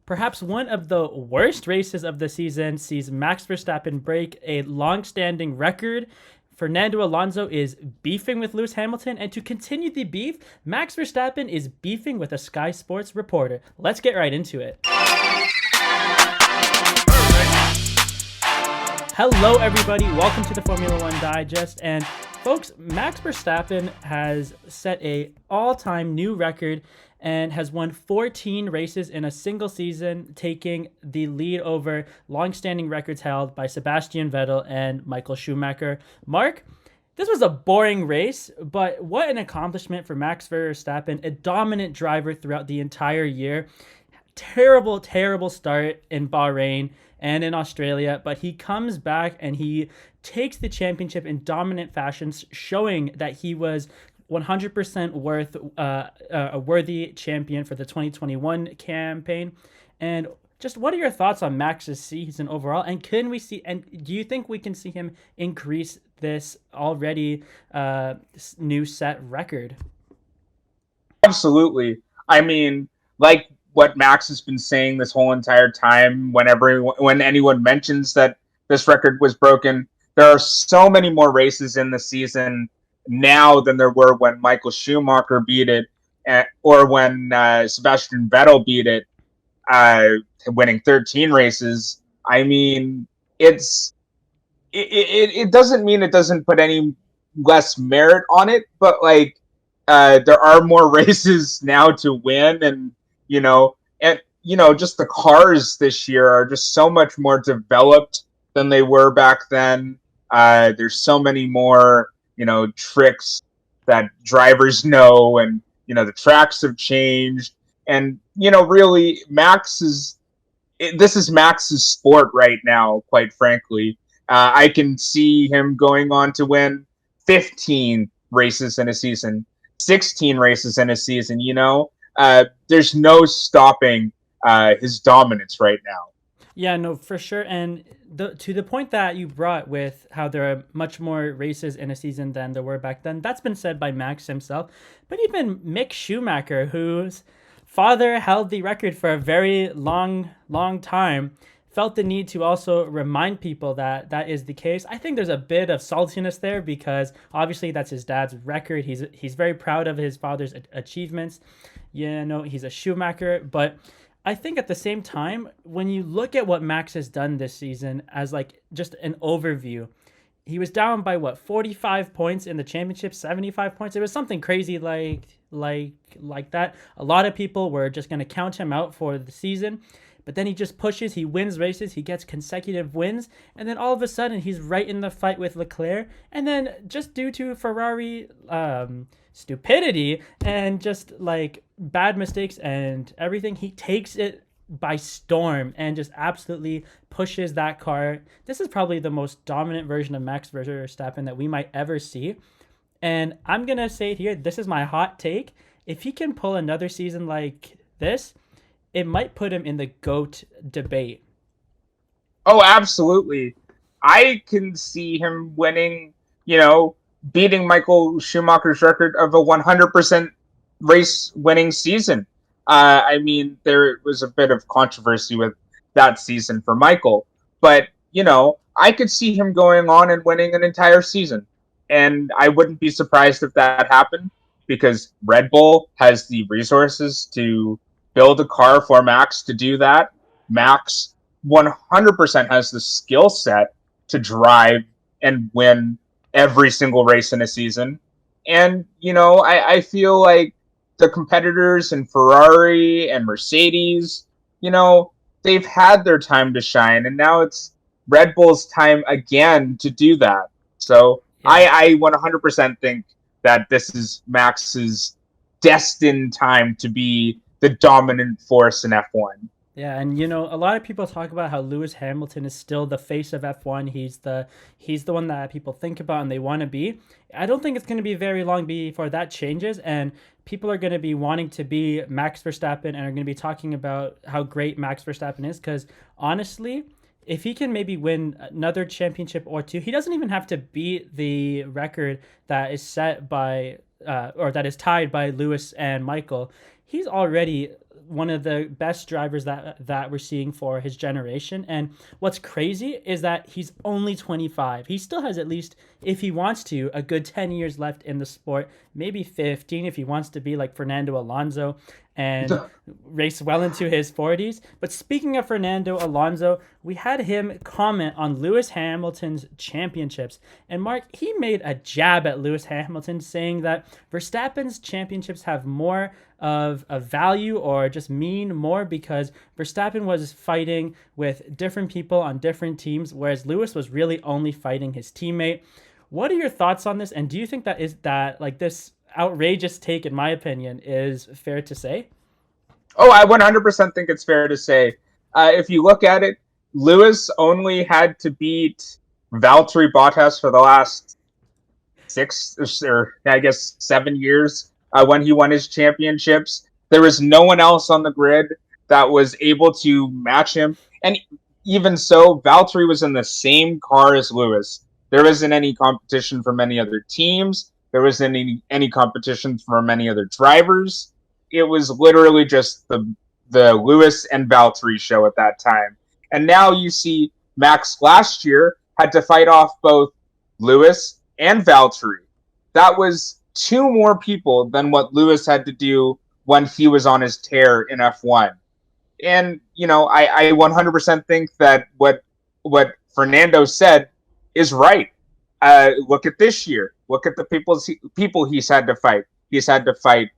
Perhaps one of the worst races of the season sees Max Verstappen break a long-standing record. Fernando Alonso is beefing with Lewis Hamilton, and to continue the beef, Max Verstappen is beefing with a Sky Sports reporter. Let's get right into it. Hello, everybody. Welcome to the Formula One Digest. And folks, Max Verstappen has set a all-time new record and has won 14 races in a single season, taking the lead over long-standing records held by Sebastian Vettel and Michael Schumacher. Mark, this was a boring race, but what an accomplishment for Max Verstappen, a dominant driver throughout the entire year. Terrible start in Bahrain and in Australia, but he comes back and he takes the championship in dominant fashion, showing that he was 100% worth a worthy champion for the 2021 campaign. And just what are your thoughts on Max's season overall? And do you think we can see him increase this already new set record? Absolutely. I mean, like what Max has been saying this whole entire time, when anyone mentions that this record was broken, there are so many more races in the season now than there were when Michael Schumacher beat it, or when Sebastian Vettel beat it, winning 13 races. I mean, it doesn't mean it doesn't put any less merit on it, but there are more races now to win, and just the cars this year are just so much more developed than they were back then. There's so many more tricks that drivers know, and the tracks have changed, and really this is Max's sport right now, quite frankly. I can see him going on to win 15 races in a season, 16 races in a season. There's no stopping his dominance right now. Yeah, no, for sure. And to the point that you brought with how there are much more races in a season than there were back then, that's been said by Max himself. But even Mick Schumacher, whose father held the record for a very long time, felt the need to also remind people that that is the case. I think there's a bit of saltiness there because obviously that's his dad's record. He's very proud of his father's achievements. He's a Schumacher, but I think at the same time, when you look at what Max has done this season as just an overview, he was down by 45 points in the championship, 75 points. It was something crazy like that. A lot of people were just going to count him out for the season, but then he just pushes, he wins races, he gets consecutive wins, and then all of a sudden he's right in the fight with Leclerc, and then just due to Ferrari stupidity and just bad mistakes and everything, he takes it by storm and just absolutely pushes that car. This is probably the most dominant version of Max Verstappen that we might ever see. And I'm going to say it here, this is my hot take. If he can pull another season like this, it might put him in the GOAT debate. Oh, absolutely. I can see him winning, beating Michael Schumacher's record of a 100% race winning season. I mean, there was a bit of controversy with that season for Michael, but I could see him going on and winning an entire season, and I wouldn't be surprised if that happened because Red Bull has the resources to build a car for Max to do that. Max 100% has the skill set to drive and win every single race in a season. And, I feel like the competitors in Ferrari and Mercedes, they've had their time to shine, and now it's Red Bull's time again to do that. So yeah. I 100% think that this is Max's destined time to be the dominant force in F1. Yeah, and a lot of people talk about how Lewis Hamilton is still the face of F1. He's the one that people think about and they want to be. I don't think it's going to be very long before that changes, and people are going to be wanting to be Max Verstappen and are going to be talking about how great Max Verstappen is, because honestly, if he can maybe win another championship or two, he doesn't even have to beat the record that is set by or that is tied by Lewis and Michael. He's already one of the best drivers that we're seeing for his generation. And what's crazy is that he's only 25. He still has, at least if he wants to, a good 10 years left in the sport, maybe 15 if he wants to be like Fernando Alonso and race well into his 40s. But speaking of Fernando Alonso, we had him comment on Lewis Hamilton's championships. And Mark, he made a jab at Lewis Hamilton, saying that Verstappen's championships have more of a value, or just mean more, because Verstappen was fighting with different people on different teams, whereas Lewis was really only fighting his teammate. What are your thoughts on this? And do you think that like this outrageous take, in my opinion, is fair to say? Oh, I 100% think it's fair to say. If you look at it, Lewis only had to beat Valtteri Bottas for the last 7 years when he won his championships. There was no one else on the grid that was able to match him. And even so, Valtteri was in the same car as Lewis. There wasn't any competition from any other teams. There wasn't any competition from any other drivers. It was literally just the Lewis and Valtteri show at that time. And now you see Max last year had to fight off both Lewis and Valtteri. That was two more people than what Lewis had to do when he was on his tear in F1. And, I 100% think that what Fernando said is right. Look at this year. Look at the people he's had to fight. He's had to fight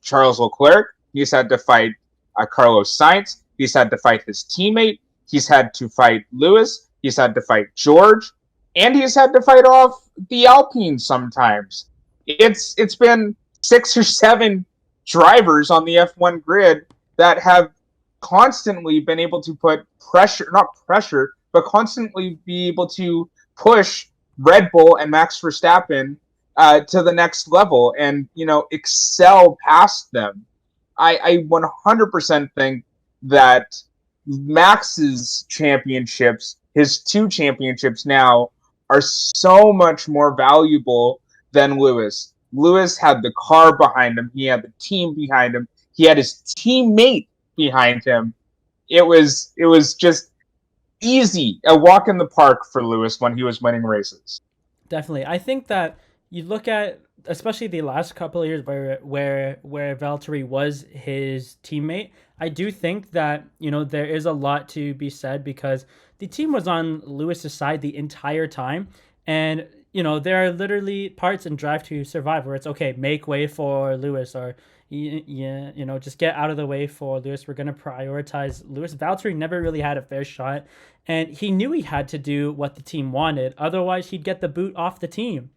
Charles Leclerc. He's had to fight Carlos Sainz. He's had to fight his teammate. He's had to fight Lewis. He's had to fight George. And he's had to fight off the Alpine sometimes. It's been 6 or 7 drivers on the F1 grid that have constantly been able to put not pressure, but constantly be able to push Red Bull and Max Verstappen to the next level and, excel past them. I 100% think that Max's championships, his 2 championships now, are so much more valuable than Lewis. Lewis had the car behind him. He had the team behind him. He had his teammate behind him. It was just easy, a walk in the park for Lewis when he was winning races. Definitely. I think that you look at, especially the last couple of years where Valtteri was his teammate, I do think that, there is a lot to be said, because the team was on Lewis's side the entire time. And, there are literally parts in Drive to Survive where it's okay, make way for Lewis, or just get out of the way for Lewis. We're going to prioritize Lewis. Valtteri never really had a fair shot, and he knew he had to do what the team wanted. Otherwise, he'd get the boot off the team,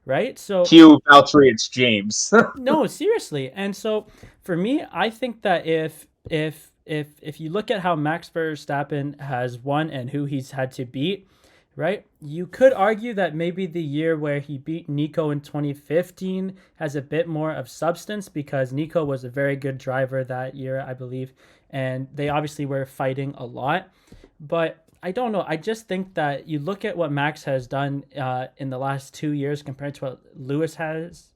right? So cue Valtteri, it's James. no, seriously. And so for me, I think that if you look at how Max Verstappen has won and who he's had to beat, right? You could argue that maybe the year where he beat Nico in 2015 has a bit more of substance, because Nico was a very good driver that year, I believe, and they obviously were fighting a lot. But I don't know. I just think that you look at what Max has done in the last 2 years compared to what Lewis has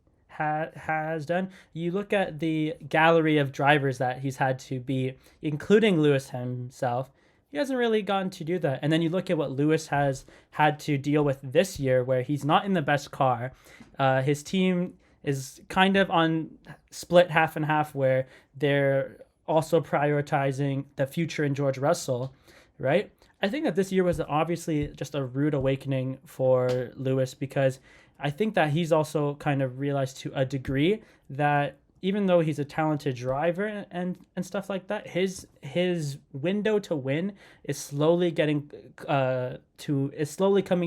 done. You look at the gallery of drivers that he's had to beat, including Lewis himself. He hasn't really gotten to do that. And then you look at what Lewis has had to deal with this year, where he's not in the best car. His team is kind of on split half and half, where they're also prioritizing the future in George Russell, right? I think that this year was obviously just a rude awakening for Lewis, because I think that he's also kind of realized to a degree that even though he's a talented driver and stuff like that, his window to win is slowly coming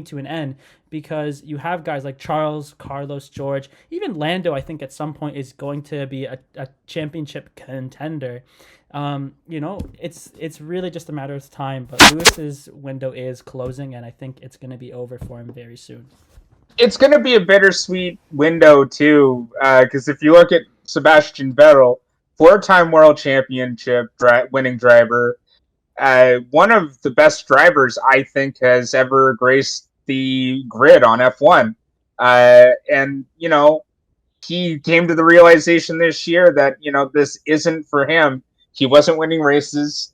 to an end, because you have guys like Charles, Carlos, George, even Lando. I think at some point is going to be a championship contender. It's really just a matter of time. But Lewis's window is closing, and I think it's going to be over for him very soon. It's going to be a bittersweet window too, because if you look at Sebastian Vettel, 4-time world championship winning driver, one of the best drivers I think has ever graced the grid on F1. And he came to the realization this year that, this isn't for him. He wasn't winning races.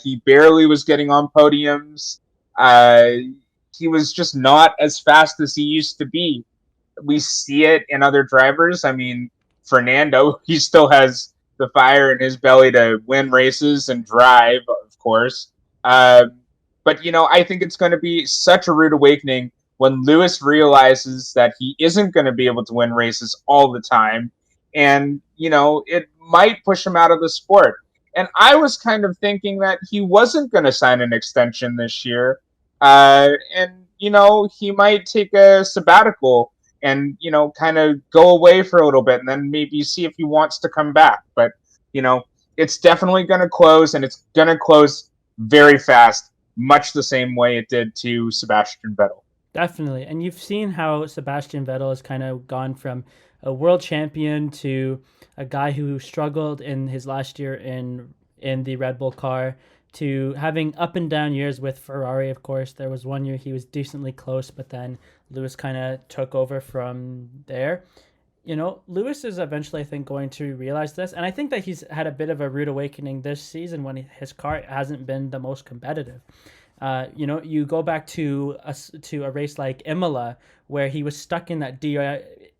He barely was getting on podiums. Uh, he was just not as fast as he used to be. We see it in other drivers. I mean, Fernando, he still has the fire in his belly to win races and drive, of course. Uh, but, I think it's going to be such a rude awakening when Lewis realizes that he isn't going to be able to win races all the time. And, it might push him out of the sport. And I was kind of thinking that he wasn't going to sign an extension this year. And, he might take a sabbatical and, kind of go away for a little bit and then maybe see if he wants to come back. But, it's definitely going to close, and it's going to close very fast, much the same way it did to Sebastian Vettel. Definitely. And you've seen how Sebastian Vettel has kind of gone from a world champion to a guy who struggled in his last year in the Red Bull car to having up and down years with Ferrari, of course. There was one year he was decently close, but then Lewis kind of took over from there. Lewis is eventually, I think, going to realize this. And I think that he's had a bit of a rude awakening this season when his car hasn't been the most competitive. You go back to a race like Imola where he was stuck in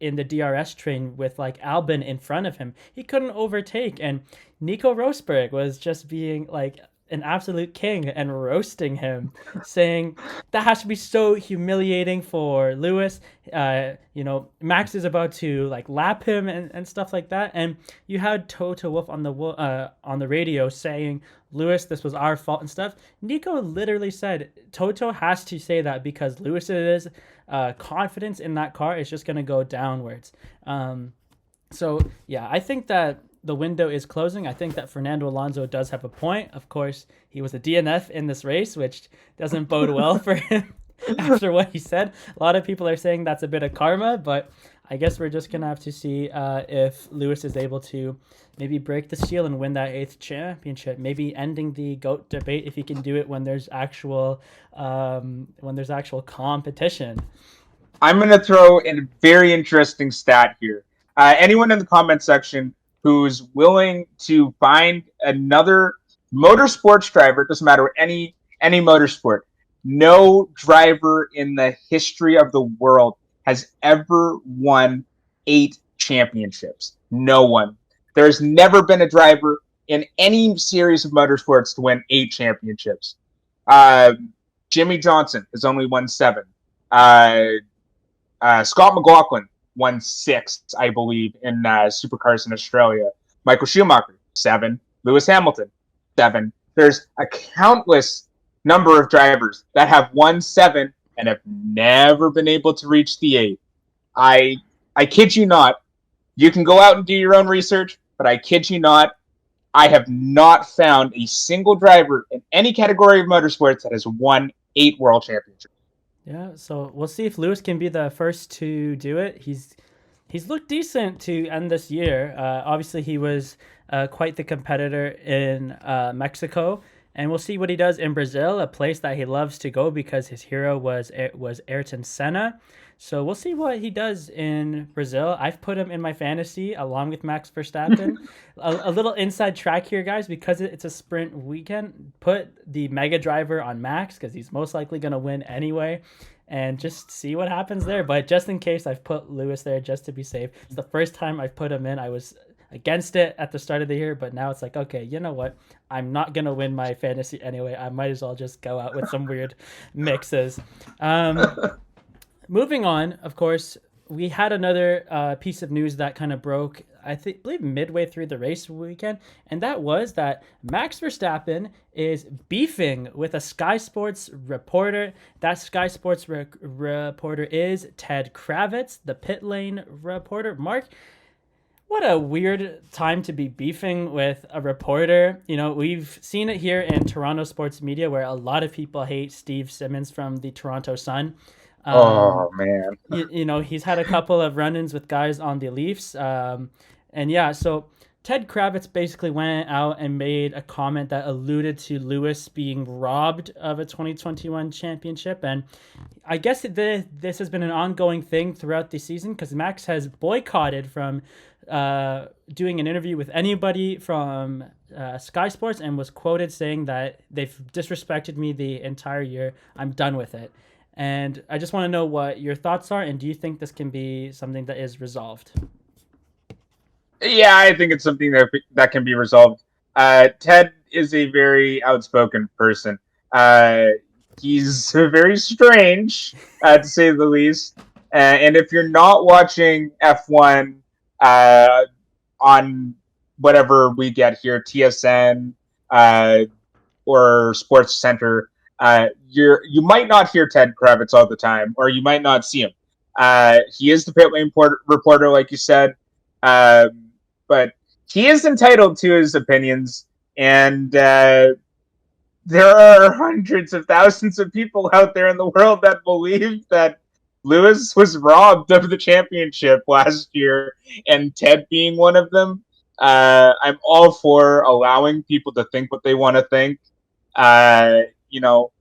in the DRS train with like Albon in front of him. He couldn't overtake, and Nico Rosberg was just being like an absolute king and roasting him, saying that has to be so humiliating for Lewis. Max is about to like lap him and stuff like that. And you had Toto Wolff on the radio saying, Lewis, this was our fault and stuff. Nico literally said Toto has to say that because Lewis's confidence in that car is just going to go downwards. So yeah, I think that the window is closing. I think that Fernando Alonso does have a point. Of course, he was a DNF in this race, which doesn't bode well for him after what he said. A lot of people are saying that's a bit of karma, but I guess we're just going to have to see if Lewis is able to maybe break the seal and win that 8th championship, maybe ending the GOAT debate if he can do it when there's actual competition. I'm going to throw in a very interesting stat here. Anyone in the comment section who's willing to find another motorsports driver, it doesn't matter, any motorsport, no driver in the history of the world has ever won 8 championships. No one. There's never been a driver in any series of motorsports to win 8 championships. Jimmy Johnson has only won 7. Scott McLaughlin won 6, I believe, in Supercars in Australia. Michael Schumacher, 7. Lewis Hamilton, 7. There's a countless number of drivers that have won 7 and have never been able to reach the 8. I kid you not. You can go out and do your own research, but I kid you not. I have not found a single driver in any category of motorsports that has won 8 world championships. Yeah, so we'll see if Lewis can be the first to do it. He's looked decent to end this year. Obviously, he was quite the competitor in Mexico, and we'll see what he does in Brazil, a place that he loves to go because his hero was Ayrton Senna. So we'll see what he does in Brazil. I've put him in my fantasy along with Max Verstappen. a little inside track here, guys, because it's a sprint weekend. Put the Mega Driver on Max because he's most likely going to win anyway. And just see what happens there. But just in case, I've put Lewis there just to be safe. It's the first time I've put him in. I was against it at the start of the year, but now it's like, okay, you know what? I'm not going to win my fantasy anyway. I might as well just go out with some weird mixes. Moving on, of course, we had another piece of news that kind of broke, believe midway through the race weekend, and that was that Max Verstappen is beefing with a Sky Sports reporter. That Sky Sports reporter is Ted Kravitz, the pit lane reporter. Mark, what a weird time to be beefing with a reporter. We've seen it here in Toronto sports media where a lot of people hate Steve Simmons from the Toronto Sun. Oh, man. He's had a couple of run-ins with guys on the Leafs. And yeah, so Ted Kravitz basically went out and made a comment that alluded to Lewis being robbed of a 2021 championship. And I guess this has been an ongoing thing throughout the season because Max has boycotted from doing an interview with anybody from Sky Sports and was quoted saying that they've disrespected me the entire year. I'm done with it. And I just want to know what your thoughts are, and do you think this can be something that is resolved? Yeah, I think it's something that can be resolved. Ted is a very outspoken person. Uh, he's very strange, to say the least. And if you're not watching F1 on whatever we get here, TSN uh, or Sports Center, you might not hear Ted Kravitz all the time, or you might not see him. He is the pit lane reporter, like you said. But he is entitled to his opinions, and there are hundreds of thousands of people out there in the world that believe that Lewis was robbed of the championship last year, and Ted being one of them. I'm all for allowing people to think what they want to think, uh, you know,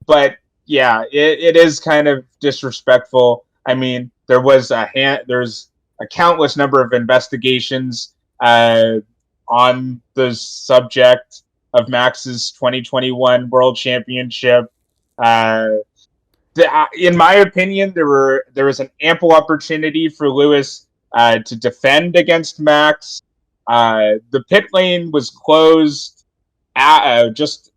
but yeah, it is kind of disrespectful. I mean, there's a countless number of investigations on the subject of Max's 2021 World Championship. Uh, in my opinion, there was an ample opportunity for Lewis to defend against Max. The pit lane was closed just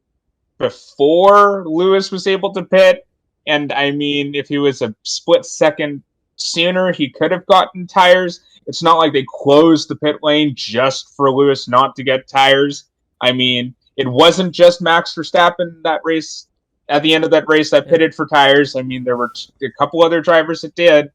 before Lewis was able to pit. And I mean, if he was a split second sooner, he could have gotten tires. It's not like they closed the pit lane just for Lewis not to get tires. I mean, it wasn't just Max Verstappen that race at the end of that race that pitted for tires. I mean, there were a couple other drivers that did.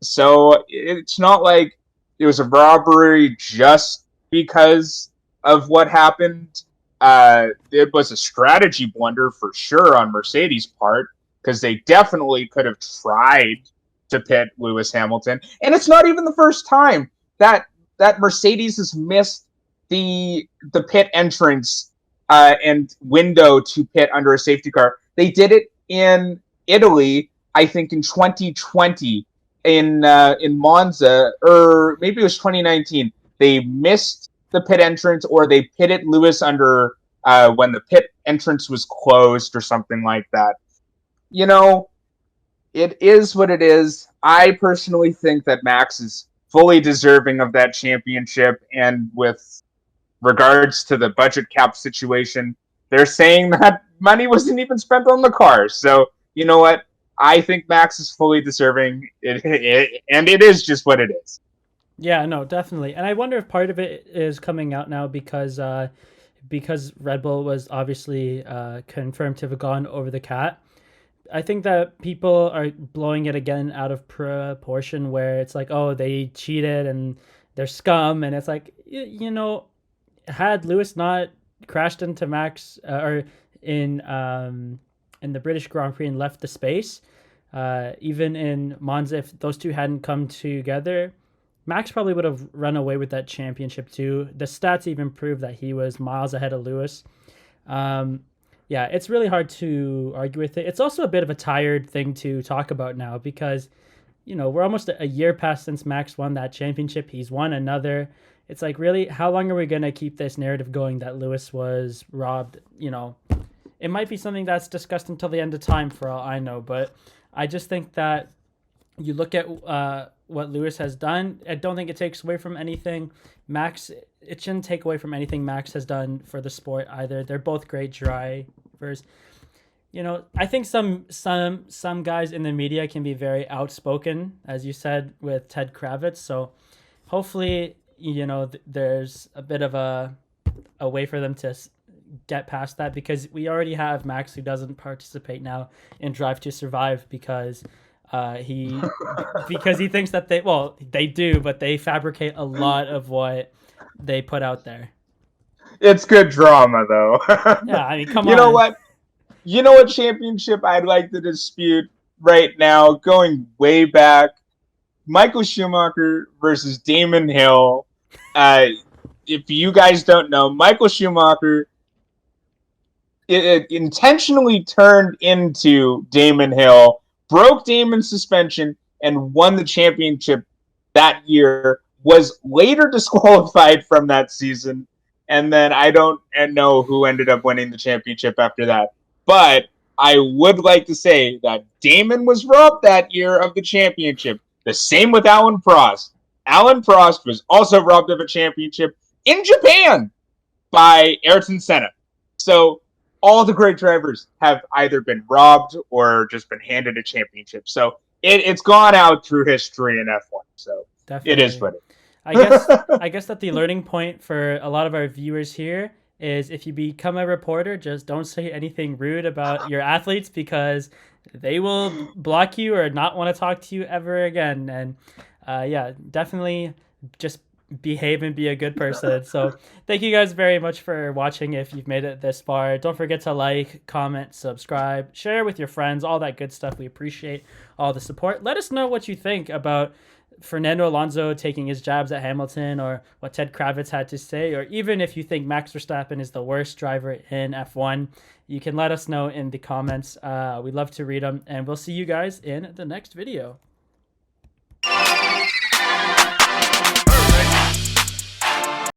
So it's not like it was a robbery just because of what happened. It was a strategy blunder for sure on Mercedes' part because they definitely could have tried to pit Lewis Hamilton, and it's not even the first time that Mercedes has missed the pit entrance and window to pit under a safety car. They did it in Italy, I think, in 2020 in Monza, or maybe it was 2019. They missed the pit entrance, or they pitted Lewis under when the pit entrance was closed or something like that. You know, it is what it is. I personally think that Max is fully deserving of that championship, and with regards to the budget cap situation, they're saying that money wasn't even spent on the cars. So, you know what? I think Max is fully deserving, and it is just what it is. Yeah, no, definitely. And I wonder if part of it is coming out now because Red Bull was obviously confirmed to have gone over the cat. I think that people are blowing it again out of proportion, where it's like, oh, they cheated and they're scum, and it's like, had Lewis not crashed into Max or in the British Grand Prix and left the space, even in Monza, if those two hadn't come together, Max probably would have run away with that championship too. The stats even prove that he was miles ahead of Lewis. Yeah, it's really hard to argue with it. It's also a bit of a tired thing to talk about now because, we're almost a year past since Max won that championship. He's won another. It's like, really, how long are we going to keep this narrative going that Lewis was robbed? It might be something that's discussed until the end of time for all I know, but I just think that you look at what Lewis has done. I don't think it takes away from anything. Max, it shouldn't take away from anything Max has done for the sport either. They're both great drivers. I think some guys in the media can be very outspoken, as you said, with Ted Kravitz. So hopefully, there's a bit of a way for them to get past that, because we already have Max, who doesn't participate now in Drive to Survive because he thinks that they do, but they fabricate a lot of what they put out there. It's good drama, though. Yeah, I mean, come on. You know what? You know what championship I'd like to dispute right now, going way back? Michael Schumacher versus Damon Hill. if you guys don't know, Michael Schumacher it intentionally turned into Damon Hill, broke Damon's suspension, and won the championship that year. Was later disqualified from that season, and then I don't know who ended up winning the championship after that. But I would like to say that Damon was robbed that year of the championship. The same with Alan Prost. Alan Prost was also robbed of a championship in Japan by Ayrton Senna. So all the great drivers have either been robbed or just been handed a championship. So it's gone out through history in F1. So it is Definitely. what it I guess is. I guess that the learning point for a lot of our viewers here is if you become a reporter, just don't say anything rude about your athletes because they will block you or not want to talk to you ever again. And yeah, definitely just behave and be a good person. So thank you guys very much for watching. If you've made it this far, don't forget to like, comment, subscribe, share with your friends, all that good stuff. We appreciate all the support. Let us know what you think about Fernando Alonso taking his jabs at Hamilton, or what Ted Kravitz had to say, or even if you think Max Verstappen is the worst driver in F1, you can let us know in the comments. We'd love to read them, and we'll see you guys in the next video.